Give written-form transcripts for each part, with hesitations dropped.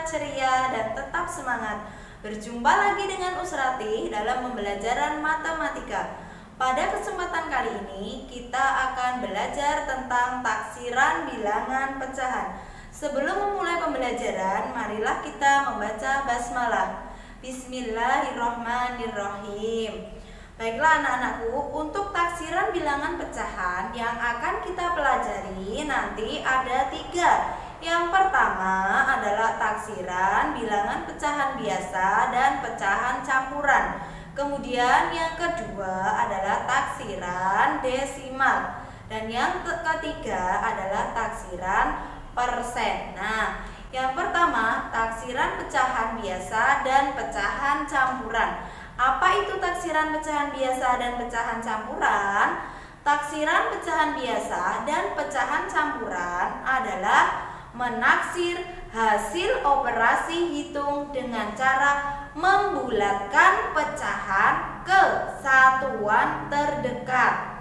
ceria, dan tetap semangat. Berjumpa lagi dengan Usrati dalam pembelajaran matematika. Pada kesempatan kali ini kita akan belajar tentang taksiran bilangan pecahan. Sebelum memulai pembelajaran, marilah kita membaca basmalah. Bismillahirrahmanirrahim. Baiklah anak-anakku, untuk taksiran bilangan pecahan yang akan kita pelajari nanti ada 3. Yang pertama adalah taksiran bilangan pecahan biasa dan pecahan campuran. Kemudian yang kedua adalah taksiran desimal. Dan yang ketiga adalah taksiran persen. Nah, yang pertama taksiran pecahan biasa dan pecahan campuran. Apa itu taksiran pecahan biasa dan pecahan campuran? Taksiran pecahan biasa dan pecahan campuran adalah menaksir hasil operasi hitung dengan cara membulatkan pecahan ke satuan terdekat.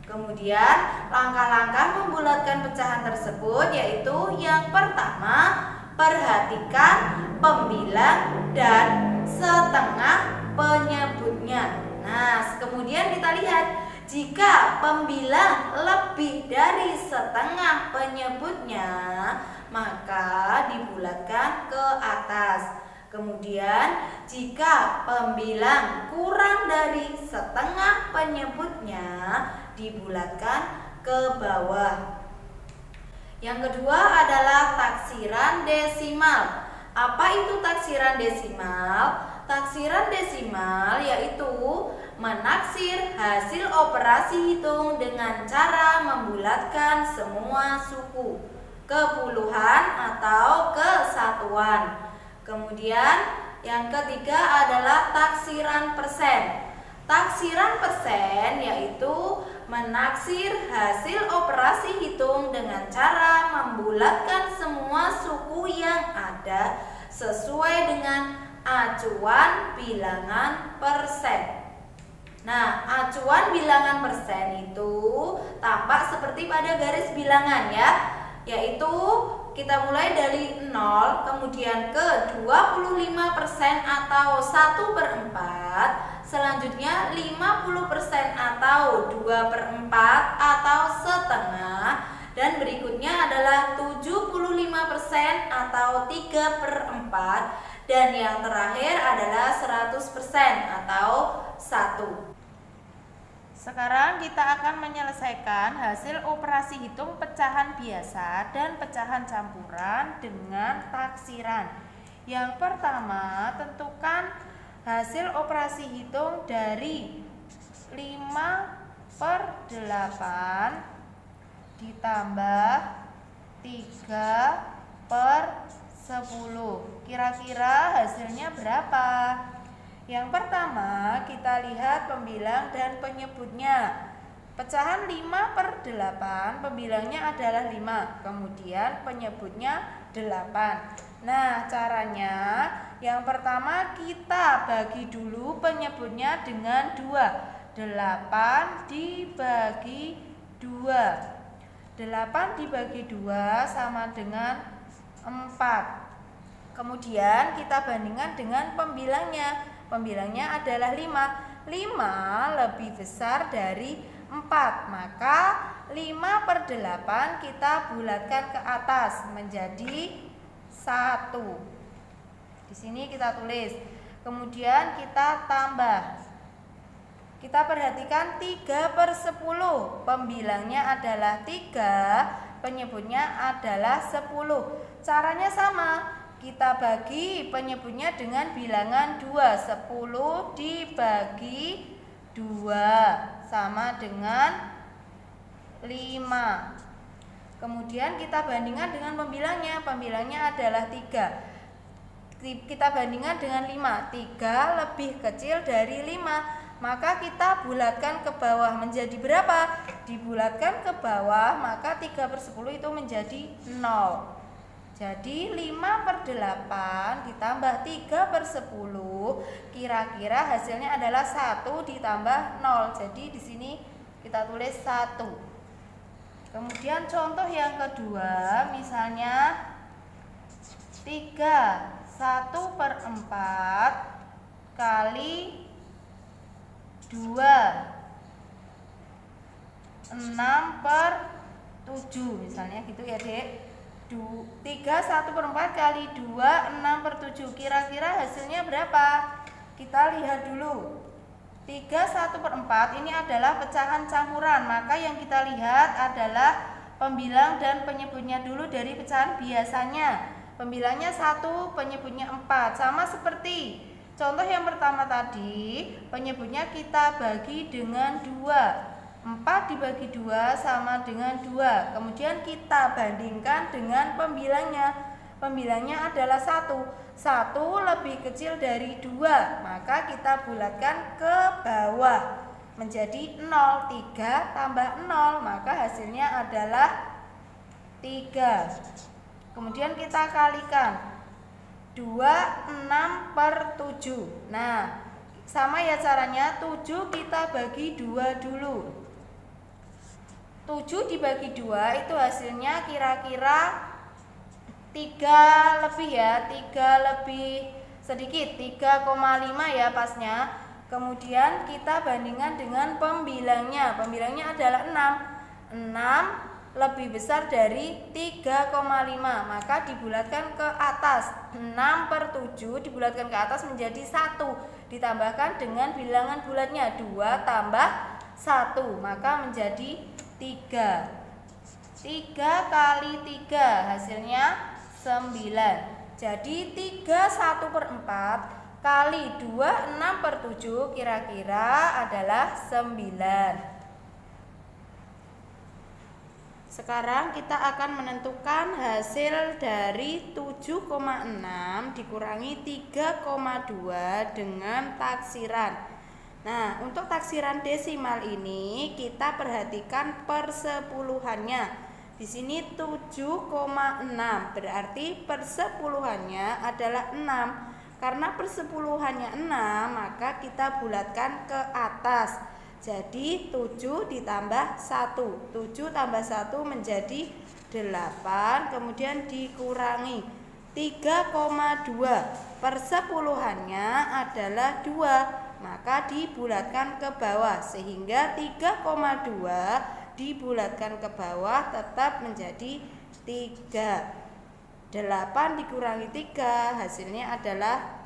Kemudian langkah-langkah membulatkan pecahan tersebut yaitu yang pertama, perhatikan pembilang dan setengah penyebutnya. Nah, kemudian kita lihat jika pembilang lebih dari setengah penyebutnya, maka dibulatkan ke atas. Kemudian jika pembilang kurang dari setengah penyebutnya, dibulatkan ke bawah. Yang kedua adalah taksiran desimal. Apa itu taksiran desimal? Taksiran desimal yaitu menaksir hasil operasi hitung dengan cara membulatkan semua suku ke puluhan atau ke satuan. Kemudian yang ketiga adalah taksiran persen. Taksiran persen yaitu menaksir hasil operasi hitung dengan cara membulatkan semua suku yang ada sesuai dengan acuan bilangan persen. Nah, acuan bilangan persen itu tampak seperti pada garis bilangan ya, yaitu kita mulai dari 0 kemudian ke 25% atau 1/4, selanjutnya 50% atau 2/4 atau setengah, dan berikutnya adalah 75% atau 3/4, dan yang terakhir adalah 100% atau 1. Sekarang kita akan menyelesaikan hasil operasi hitung pecahan biasa dan pecahan campuran dengan taksiran. Yang pertama, tentukan hasil operasi hitung dari 5/8 ditambah 3/10. Kira-kira hasilnya berapa? Yang pertama, kita lihat pembilang dan penyebutnya. Pecahan 5/8, pembilangnya adalah 5, kemudian penyebutnya 8. Nah, caranya yang pertama kita bagi dulu penyebutnya dengan 2. 8 dibagi 2. 8 dibagi 2 sama dengan 4. Kemudian kita bandingkan dengan pembilangnya. Pembilangnya adalah 5. 5 lebih besar dari 4. Maka 5/8 kita bulatkan ke atas menjadi 1. Di sini kita tulis. Kemudian kita tambah. Kita perhatikan 3/10. Pembilangnya adalah 3, penyebutnya adalah 10. Caranya sama. Kita bagi penyebutnya dengan bilangan 2. 10 dibagi 2 sama dengan 5. Kemudian kita bandingkan dengan pembilangnya. Pembilangnya adalah 3. Kita bandingkan dengan 5. 3 lebih kecil dari 5. Maka kita bulatkan ke bawah menjadi berapa? Dibulatkan ke bawah, maka 3/10 itu menjadi 0. Jadi 5/8 ditambah 3/10, kira-kira hasilnya adalah 1 ditambah 0. Jadi di sini kita tulis 1. Kemudian contoh yang kedua, misalnya 1/4 kali 2 6/7 misalnya gitu ya Dek. 3 1/4 kali 2 6/7. Kira-kira hasilnya berapa? Kita lihat dulu. 3 1/4 ini adalah pecahan campuran, maka yang kita lihat adalah pembilang dan penyebutnya dulu dari pecahan biasanya. Pembilangnya 1, penyebutnya 4. Sama seperti contoh yang pertama tadi, penyebutnya kita bagi dengan 2. 4 dibagi 2 sama dengan 2. Kemudian kita bandingkan dengan pembilangnya. Pembilangnya adalah 1. 1 lebih kecil dari 2, maka kita bulatkan ke bawah menjadi 0. 3 tambah 0, maka hasilnya adalah 3. Kemudian kita kalikan 26/7. Nah, sama ya caranya. 7 kita bagi 2 dulu. 7 dibagi 2 itu hasilnya kira-kira 3 lebih ya, 3 lebih sedikit, 3,5 ya pasnya. Kemudian kita bandingkan dengan pembilangnya. Pembilangnya adalah 6. 6 lebih besar dari 3,5, maka dibulatkan ke atas. 6/7 dibulatkan ke atas menjadi 1. Ditambahkan dengan bilangan bulatnya 2 tambah 1, maka menjadi 3. 3 kali 3 hasilnya 9. Jadi 3 1/4 kali 2 6/7 kira-kira adalah 9. Sekarang kita akan menentukan hasil dari 7,6 dikurangi 3,2 dengan taksiran. Nah, untuk taksiran desimal ini kita perhatikan persepuluhannya. Di sini 7,6 berarti persepuluhannya adalah 6. Karena persepuluhannya 6, maka kita bulatkan ke atas. Jadi 7 ditambah 1. 7 tambah 1 menjadi 8. Kemudian dikurangi 3,2. Persepuluhannya adalah 2. Maka dibulatkan ke bawah sehingga 3,2 dibulatkan ke bawah tetap menjadi 3. 8 dikurangi 3 hasilnya adalah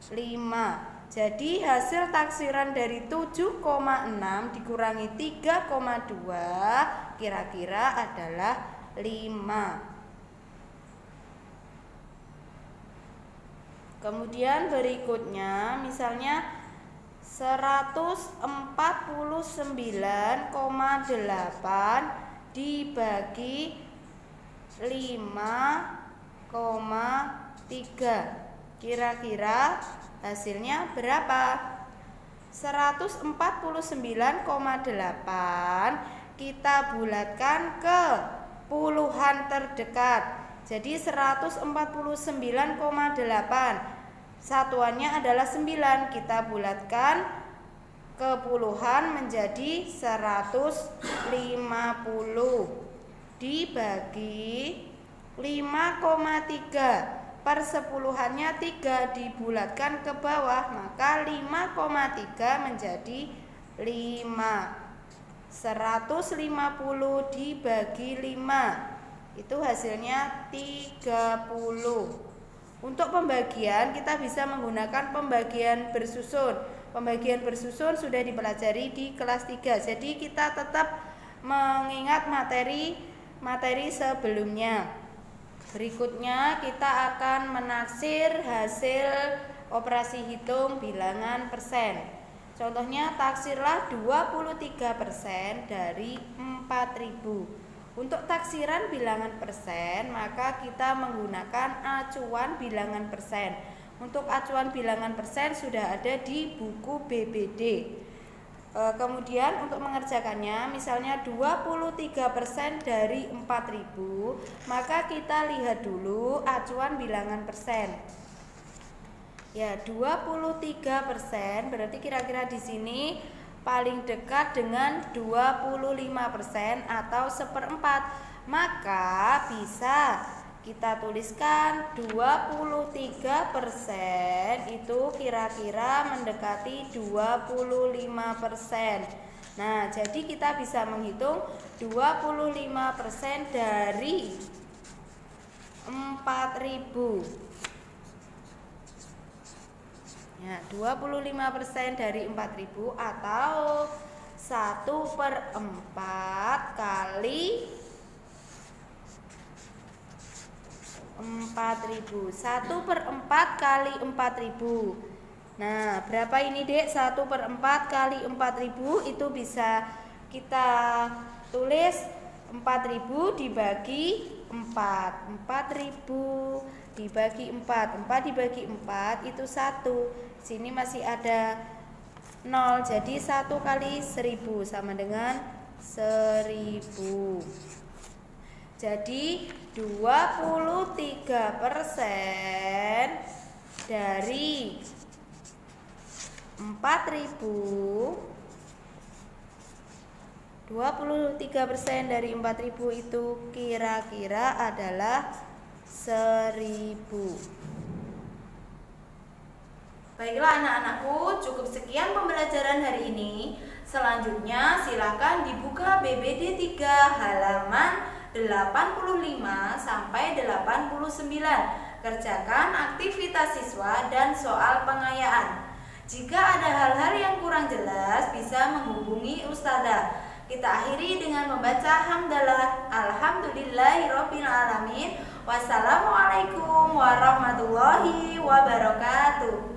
5. Jadi hasil taksiran dari 7,6 dikurangi 3,2 kira-kira adalah 5. Kemudian berikutnya misalnya 149,8 dibagi 5,3. Kira-kira hasilnya berapa? 149,8 kita bulatkan ke puluhan terdekat. Jadi 149,8 satuannya adalah 9. Kita bulatkan ke puluhan menjadi 150 dibagi 5,3. Persepuluhannya 3 dibulatkan ke bawah, maka 5,3 menjadi 5. 150 dibagi 5 itu hasilnya 30. Untuk pembagian kita bisa menggunakan pembagian bersusun. Pembagian bersusun sudah dipelajari di kelas 3. Jadi kita tetap mengingat materi sebelumnya. Berikutnya kita akan menaksir hasil operasi hitung bilangan persen. Contohnya taksirlah 23% dari 4.000. Untuk taksiran bilangan persen, maka kita menggunakan acuan bilangan persen. Untuk acuan bilangan persen sudah ada di buku BBD. Kemudian untuk mengerjakannya, misalnya 23% dari 4.000, maka kita lihat dulu acuan bilangan persen. Ya, 23% berarti kira-kira di sini paling dekat dengan 25% atau 1/4. Maka bisa kita tuliskan 23% itu kira-kira mendekati 25%. Nah, jadi kita bisa menghitung 25% dari 4.000. Ya, 25% dari 4.000 atau 1/4 kali 4.000. 1/4 kali 4.000. Nah, berapa ini, Dek? 1/4 kali 4.000 itu bisa kita tulis 4.000 dibagi 4. 4.000 dibagi 4. 4 dibagi 4 itu 1. Sini masih ada 0. Jadi 1 kali 1.000 sama dengan 1.000. Jadi 23% dari 4.000, 23% dari 4.000 itu kira-kira adalah 1.000. Baiklah anak-anakku, cukup sekian pembelajaran hari ini. Selanjutnya silakan dibuka BBD 3 halaman 85 sampai 89. Kerjakan aktivitas siswa dan soal pengayaan. Jika ada hal-hal yang kurang jelas, bisa menghubungi Ustazah. Kita akhiri dengan membaca hamdalah. Alhamdulillahirabbil alamin. Wassalamualaikum warahmatullahi wabarakatuh.